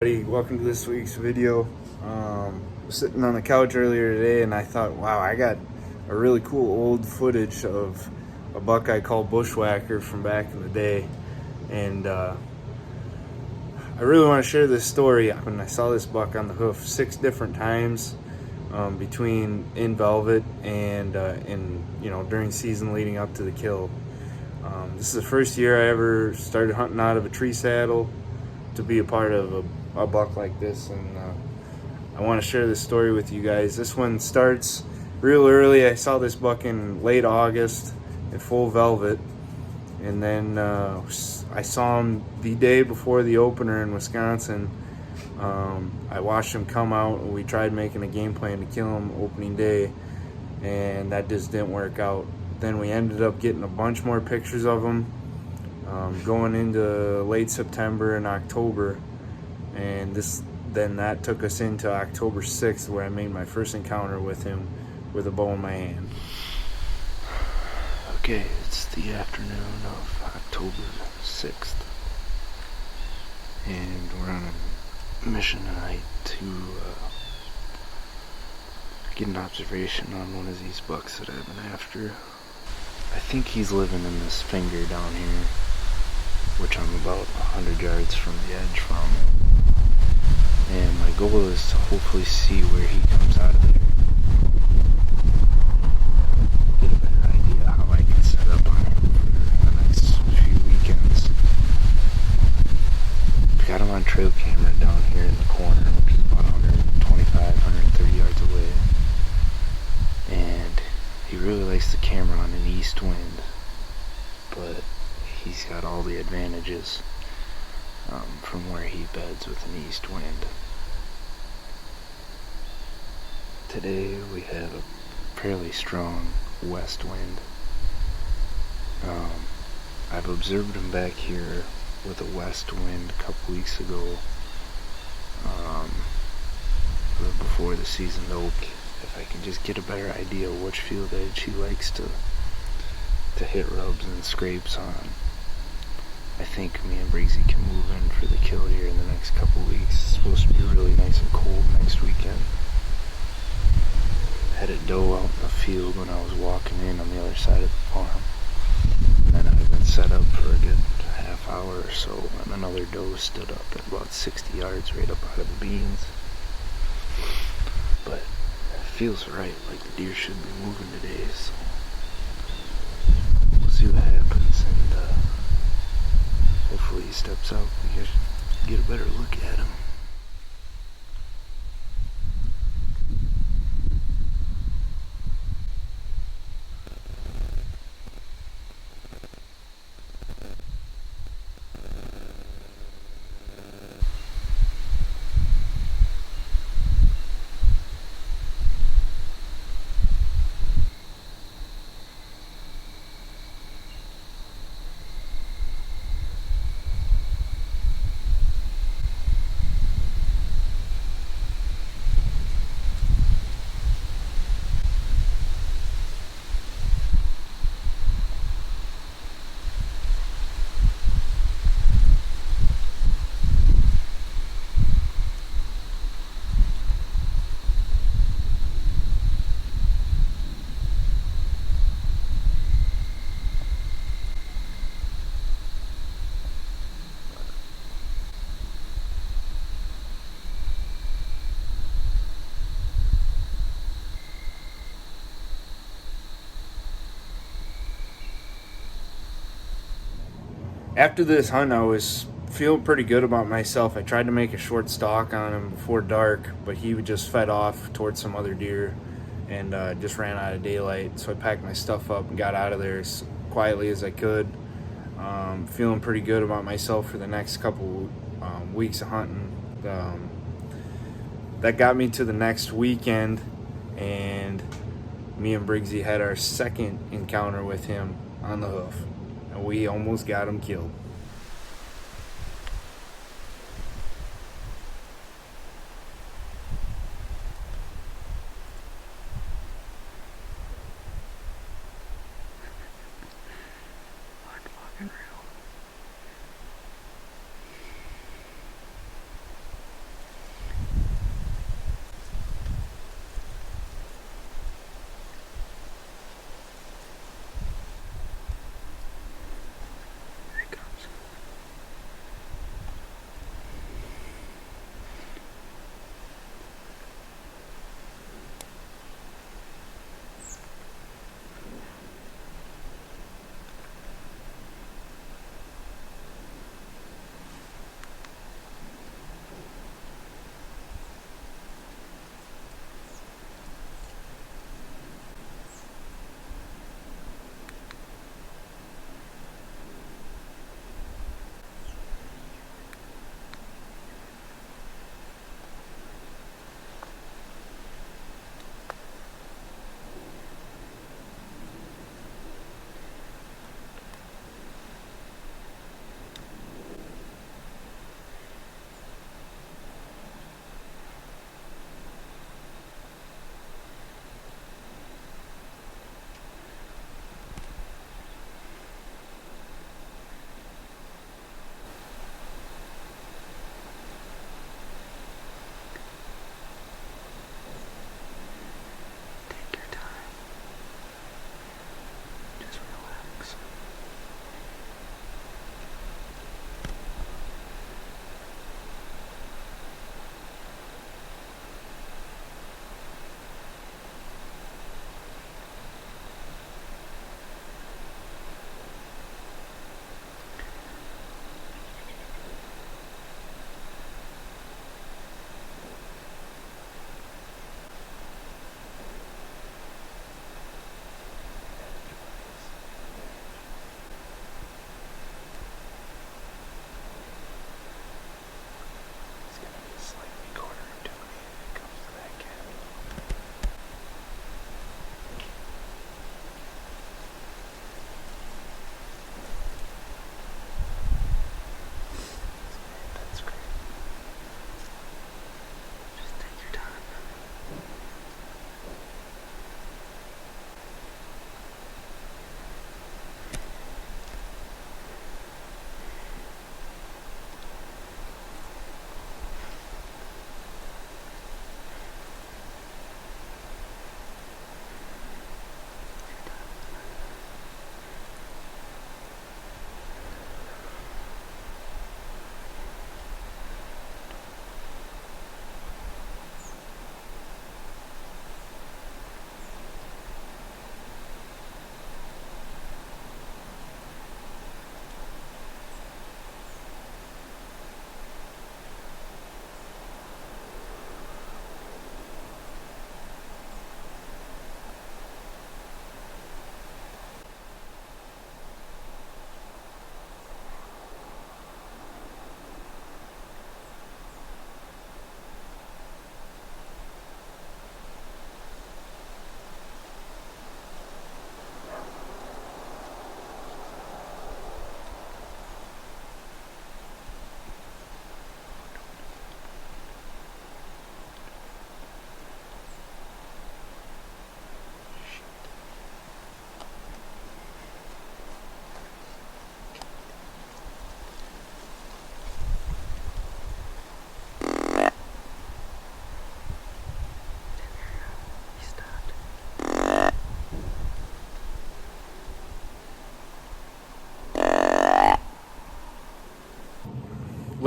Welcome to this week's video. Was sitting on the couch earlier today and I thought, wow, I got a really cool old footage of a buck I call Bushwacker from back in the day. And I really want to share this story. When I saw this buck on the hoof 6 different times between in velvet and during season leading up to the kill. This is the first year I ever started hunting out of a tree saddle to be a part of a buck like this, and I want to share this story with you guys. This one starts real early. I saw this buck in late August in full velvet, and then I saw him the day before the opener in Wisconsin. I watched him come out, and we tried making a game plan to kill him opening day, and that just didn't work out. Then we ended up getting a bunch more pictures of him going into late September and October, and then that took us into October 6th, where I made my first encounter with him with a bow in my hand. Okay, it's the afternoon of October 6th, and we're on a mission tonight to get an observation on one of these bucks that I've been after. I think he's living in this finger down here, which I'm about 100 yards from the edge from. And my goal is to hopefully see where he comes out of there. Get a better idea how I can set up on him for the next few weekends. We got him on trail camera down here in the corner, which is about 125, 130 yards away. And he really likes the camera on an east wind, but he's got all the advantages from where he beds with an east wind. Today we have a fairly strong west wind. I've observed him back here with a west wind a couple weeks ago, before the season oak. If I can just get a better idea of which field edge he likes to hit rubs and scrapes on, I think me and Briggsy can move in for the kill here in the next couple weeks. It's supposed to be really nice and cold next weekend. Had a doe out in the field when I was walking in on the other side of the farm, and then I've been set up for a good half hour or so, and another doe stood up at about 60 yards right up out of the beans. But it feels right, like the deer should be moving today, so we'll see what happens, and hopefully he steps out. We can get a better look at him. After this hunt, I was feeling pretty good about myself. I tried to make a short stalk on him before dark, but he just fed off towards some other deer and just ran out of daylight. So I packed my stuff up and got out of there as quietly as I could. Feeling pretty good about myself for the next couple weeks of hunting. That got me to the next weekend, and me and Briggsy had our second encounter with him on the hoof. We almost got him killed. Fucking real.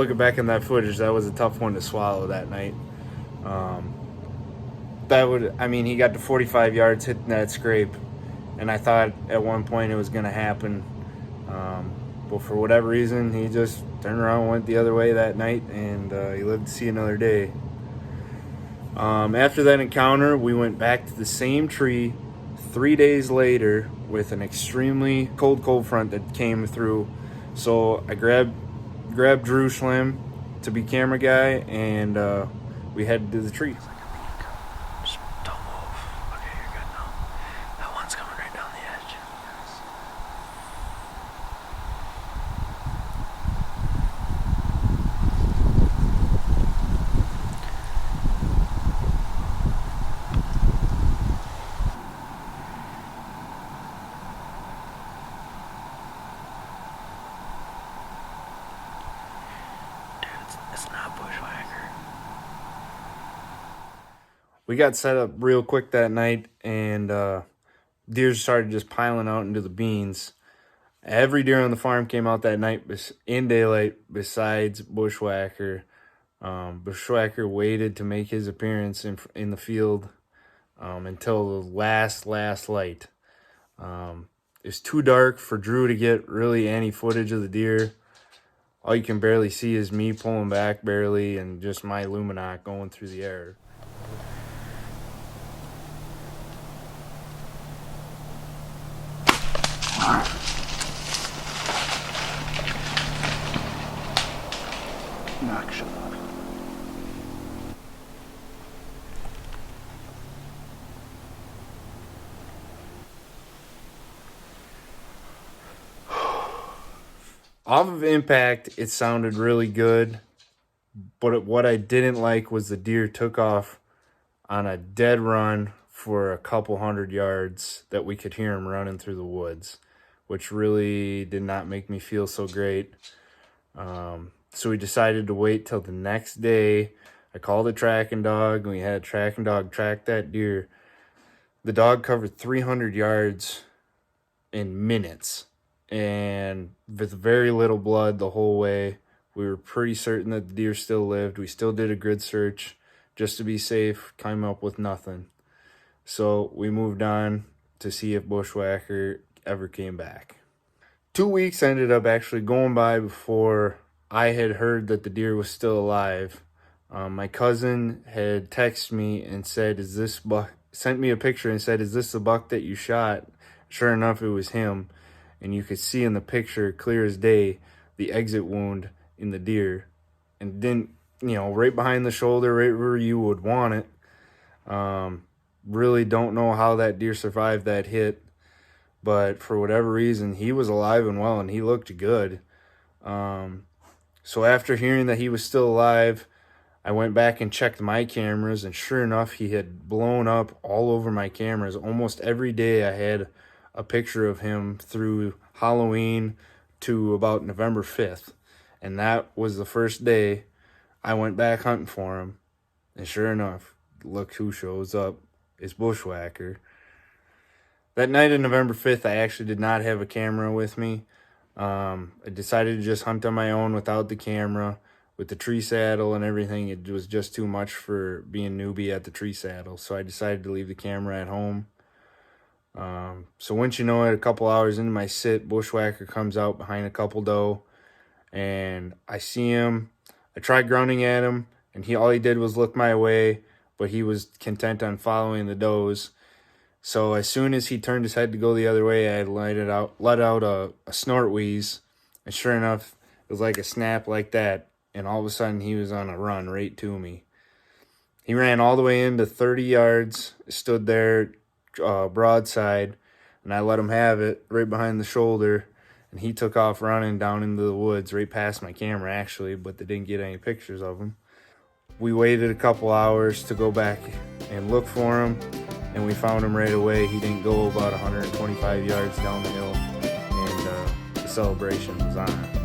looking back in that footage, that was a tough one to swallow that night. He got to 45 yards hitting that scrape, and I thought at one point it was going to happen. But for whatever reason, he just turned around and went the other way that night, and he lived to see another day. After that encounter, we went back to the same tree 3 days later with an extremely cold front that came through. So I grabbed Drew Schlim to be camera guy, and we headed to the tree. Just don't move. Okay, you're good now. That one's coming right down the edge. It's not Bushwacker. We got set up real quick that night, and deer started just piling out into the beans. Every deer on the farm came out that night in daylight besides Bushwacker. Bushwacker waited to make his appearance in the field until the last light. It's too dark for Drew to get really any footage of the deer. All you can barely see is me pulling back barely and just my Luminac going through the air. Knock shut off. Off of impact, it sounded really good, but what I didn't like was the deer took off on a dead run for a couple 100 yards that we could hear him running through the woods, which really did not make me feel so great. So we decided to wait till the next day. I called a tracking dog, and we had a tracking dog track that deer. The dog covered 300 yards in minutes, and with very little blood the whole way. We were pretty certain that the deer still lived. We still did a grid search just to be safe, came up with nothing. So we moved on to see if Bushwacker ever came back. 2 weeks ended up actually going by before I had heard that the deer was still alive. My cousin had texted me and said, "Is this buck?" Sent me a picture and said, "Is this the buck that you shot?" Sure enough, it was him. And you could see in the picture, clear as day, the exit wound in the deer. And didn't, right behind the shoulder, right where you would want it. Really don't know how that deer survived that hit. But for whatever reason, he was alive and well, and he looked good. So after hearing that he was still alive, I went back and checked my cameras, and sure enough, he had blown up all over my cameras. Almost every day I had a picture of him through Halloween to about November 5th. And that was the first day I went back hunting for him. And sure enough, look who shows up. It's Bushwacker. That night of November 5th, I actually did not have a camera with me. I decided to just hunt on my own without the camera. With the tree saddle and everything, it was just too much for being newbie at the tree saddle. So I decided to leave the camera at home. So once you know it, a couple hours into my sit, Bushwacker comes out behind a couple doe, and I see him. I tried grunting at him, and all he did was look my way, but he was content on following the does. So as soon as he turned his head to go the other way, I let out a snort wheeze, and sure enough, it was like a snap like that, and all of a sudden he was on a run right to me. He ran all the way into 30 yards, stood there broadside, and I let him have it right behind the shoulder, and he took off running down into the woods right past my camera actually, but they didn't get any pictures of him. We waited a couple hours to go back and look for him, and we found him right away. He didn't go about 125 yards down the hill, and the celebration was on.